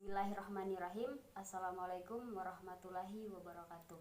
Bismillahirrahmanirrahim. Assalamualaikum warahmatullahi wabarakatuh.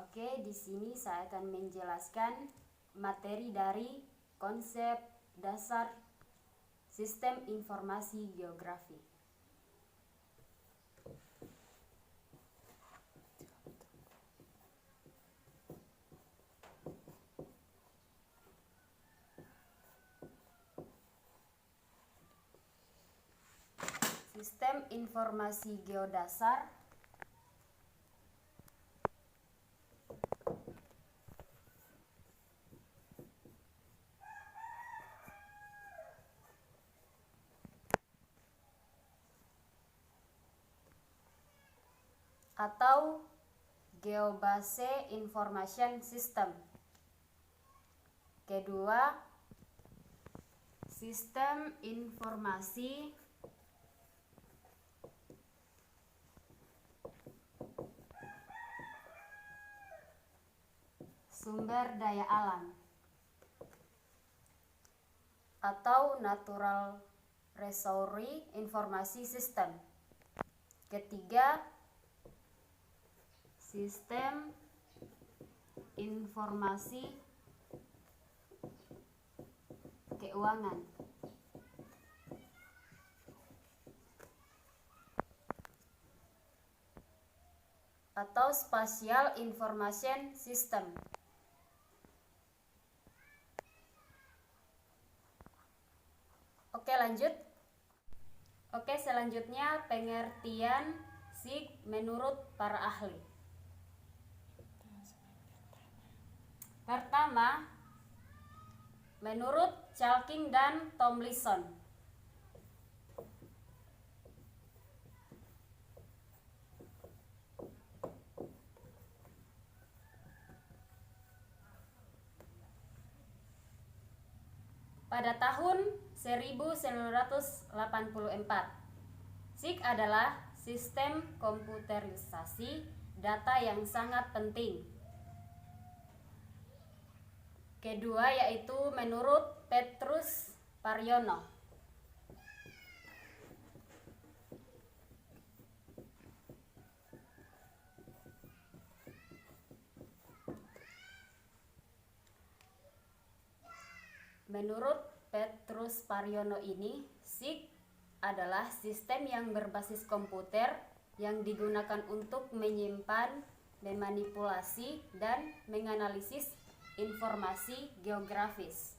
Oke, di sini saya akan menjelaskan materi dari konsep dasar sistem informasi geografi. Sistem informasi geodasar atau Geobase Information System. Kedua, sistem informasi sumber daya alam atau Natural Resource Informasi System. Ketiga, sistem informasi keuangan atau Spatial Information System. Oke, lanjut. Oke, selanjutnya pengertian SIG menurut para ahli. Pertama, menurut Chalking dan Tomlinson, pada tahun 1984, SIG adalah sistem komputerisasi data yang sangat penting. Kedua yaitu menurut Petrus Paryono. Menurut Petrus Paryono ini, SIG adalah sistem yang berbasis komputer yang digunakan untuk menyimpan, memanipulasi, dan menganalisis informasi geografis.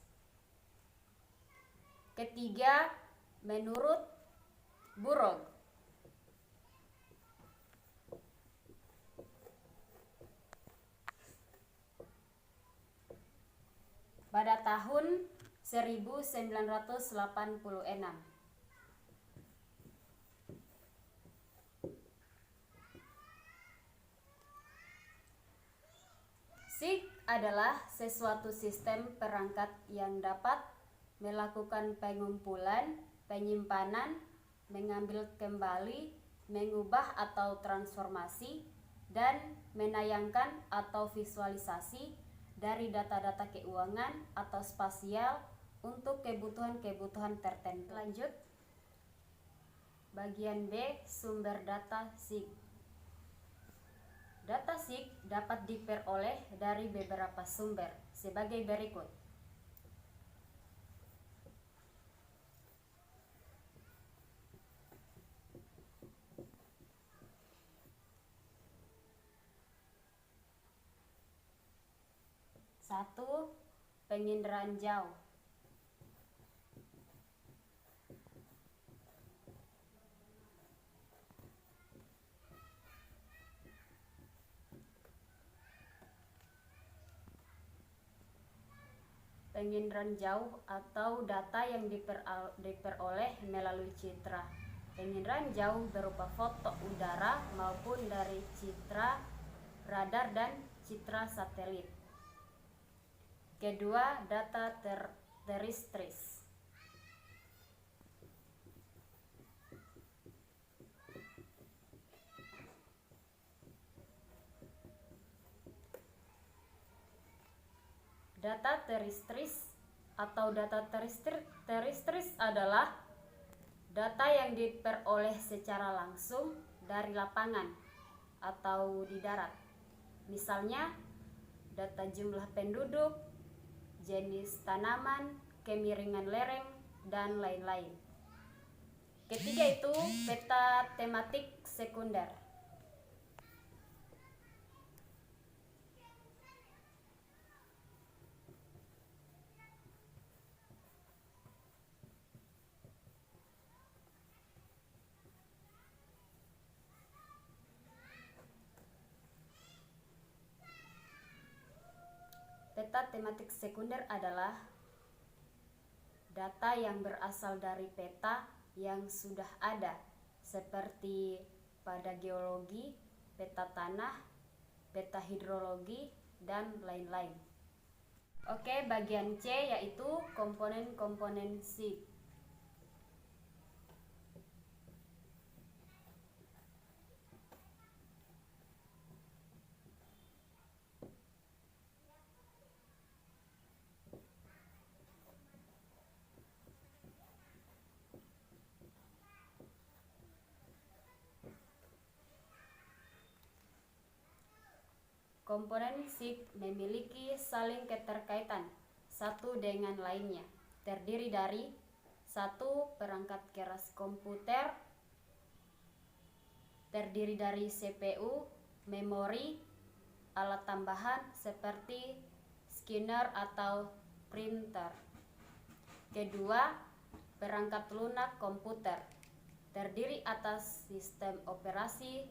Ketiga, menurut Burrough, pada tahun 1986. SIG adalah sesuatu sistem perangkat yang dapat melakukan pengumpulan, penyimpanan, mengambil kembali, mengubah atau transformasi, dan menayangkan atau visualisasi dari data-data keuangan atau spasial untuk kebutuhan-kebutuhan tertentu. Lanjut. Bagian B, sumber data SIG. Data SIG dapat diperoleh dari beberapa sumber sebagai berikut. Satu, penginderaan jauh. Penginderaan jauh atau data yang diperoleh melalui citra. Penginderaan jauh berupa foto udara maupun dari citra radar dan citra satelit. Kedua, data teristris. Data teristris atau data teristris adalah Data yang diperoleh secara langsung dari lapangan atau di darat. Misalnya, data jumlah penduduk, jenis tanaman, kemiringan lereng, dan lain-lain. Ketiga itu peta tematik sekunder. Peta tematik sekunder adalah data yang berasal dari peta yang sudah ada, seperti pada geologi, peta tanah, peta hidrologi, dan lain-lain. Oke, bagian C yaitu komponen-komponen SIG. Komponen SIG memiliki saling keterkaitan satu dengan lainnya, terdiri dari satu perangkat keras komputer, terdiri dari CPU, memori, alat tambahan seperti scanner atau printer. Kedua, perangkat lunak komputer, terdiri atas sistem operasi,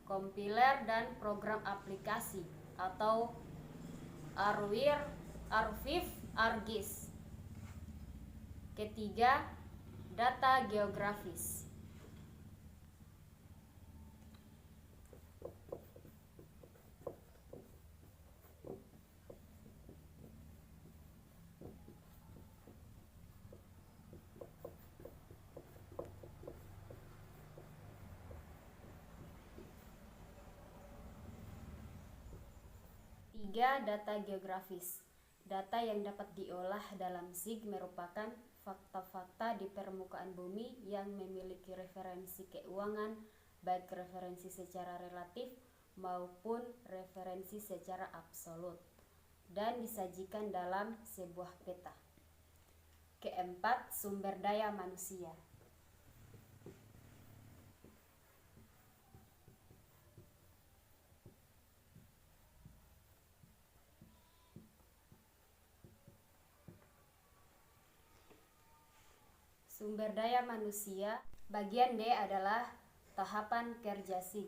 kompiler, dan program aplikasi atau hardware, archive, ARGIS. Ketiga, data geografis. Tiga, data geografis. Data yang dapat diolah dalam SIG merupakan fakta-fakta di permukaan bumi yang memiliki referensi keuangan, baik referensi secara relatif maupun referensi secara absolut, dan disajikan dalam sebuah peta. Keempat, sumber daya manusia. Sumber daya manusia, bagian D adalah tahapan kerja SIG.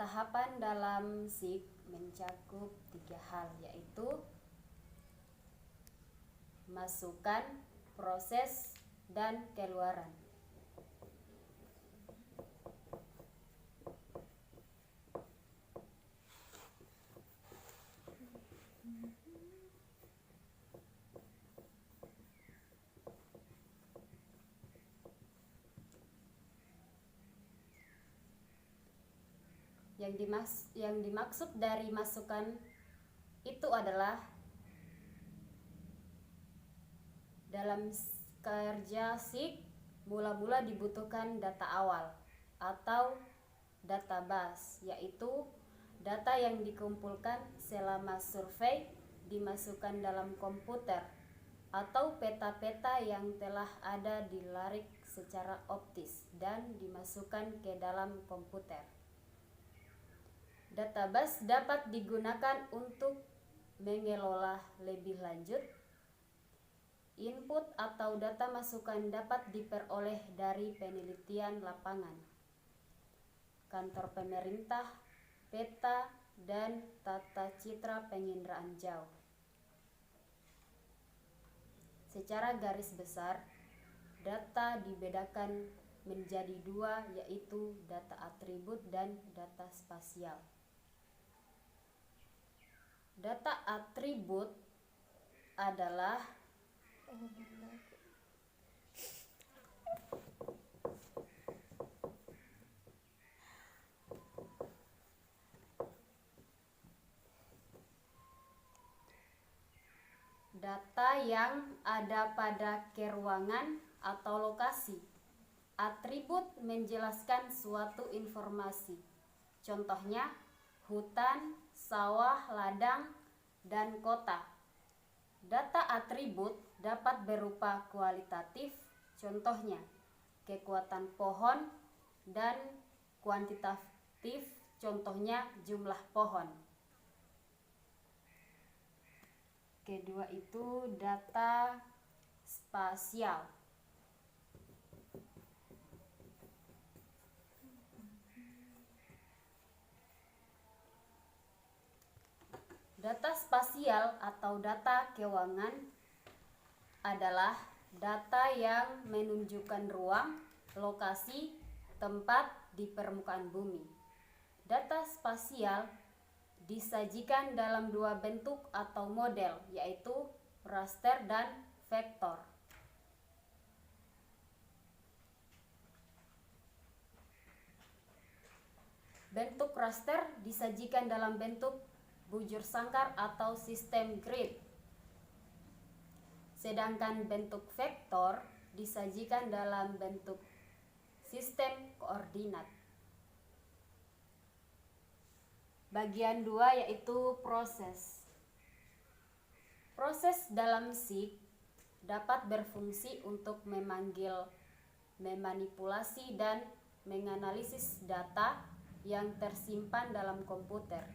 Tahapan dalam SIG mencakup tiga hal, yaitu masukan, proses, dan keluaran. Yang dimaksud dari masukan itu adalah dalam kerja SIG mula-mula dibutuhkan data awal atau database, yaitu data yang dikumpulkan selama survei dimasukkan dalam komputer atau peta-peta yang telah ada dilarik secara optis dan dimasukkan ke dalam komputer. Database dapat digunakan untuk mengelola lebih lanjut. Input atau data masukan dapat diperoleh dari penelitian lapangan, kantor pemerintah, peta, dan tata citra penginderaan jauh. Secara garis besar, data dibedakan menjadi dua, yaitu data atribut dan data spasial. Data atribut adalah Data yang ada pada keruangan atau lokasi. Atribut menjelaskan suatu informasi. Contohnya, hutan, sawah, ladang, dan kota. Data atribut dapat berupa kualitatif, contohnya kekuatan pohon, dan kuantitatif, contohnya jumlah pohon. Kedua itu data spasial. Data spasial atau data keuangan adalah data yang menunjukkan ruang, lokasi, tempat di permukaan bumi. Data spasial disajikan dalam dua bentuk atau model, yaitu raster dan vektor. Bentuk raster disajikan dalam bentuk bujur sangkar atau sistem grid. Sedangkan bentuk vektor disajikan dalam bentuk sistem koordinat. Bagian 2 yaitu proses. Proses dalam SIG dapat berfungsi untuk memanggil, memanipulasi, dan menganalisis data yang tersimpan dalam komputer.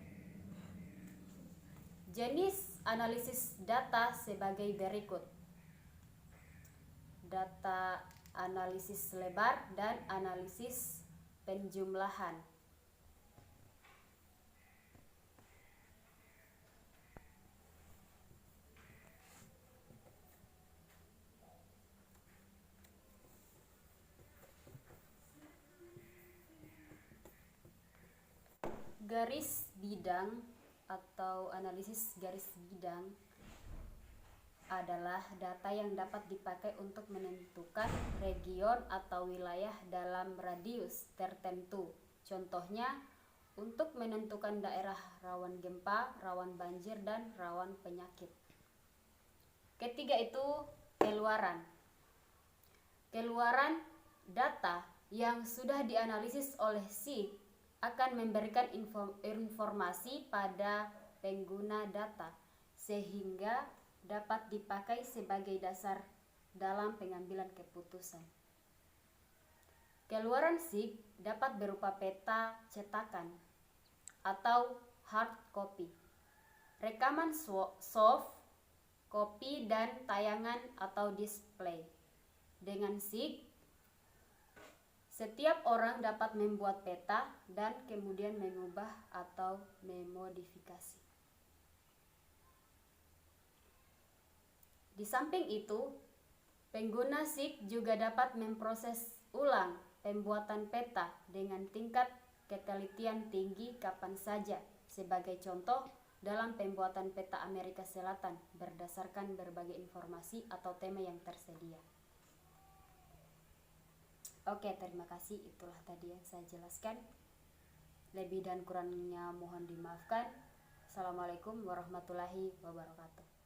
Jenis analisis data sebagai berikut: data analisis lebar dan analisis penjumlahan. Garis bidang atau analisis garis bidang adalah data yang dapat dipakai untuk menentukan region atau wilayah dalam radius tertentu. Contohnya, untuk menentukan daerah rawan gempa, rawan banjir, dan rawan penyakit. Ketiga itu keluaran. Keluaran data yang sudah dianalisis oleh SIG akan memberikan informasi pada pengguna data, sehingga dapat dipakai sebagai dasar dalam pengambilan keputusan. Keluaran SIG dapat berupa peta cetakan atau hard copy, rekaman soft copy, dan tayangan atau display. Dengan SIG, setiap orang dapat membuat peta dan kemudian mengubah atau memodifikasi. Di samping itu, pengguna SIG juga dapat memproses ulang pembuatan peta dengan tingkat ketelitian tinggi kapan saja. Sebagai contoh, dalam pembuatan peta Amerika Selatan berdasarkan berbagai informasi atau tema yang tersedia. Oke, terima kasih. Itulah tadi yang saya jelaskan. Lebih dan kurangnya mohon dimaafkan. Assalamualaikum warahmatullahi wabarakatuh.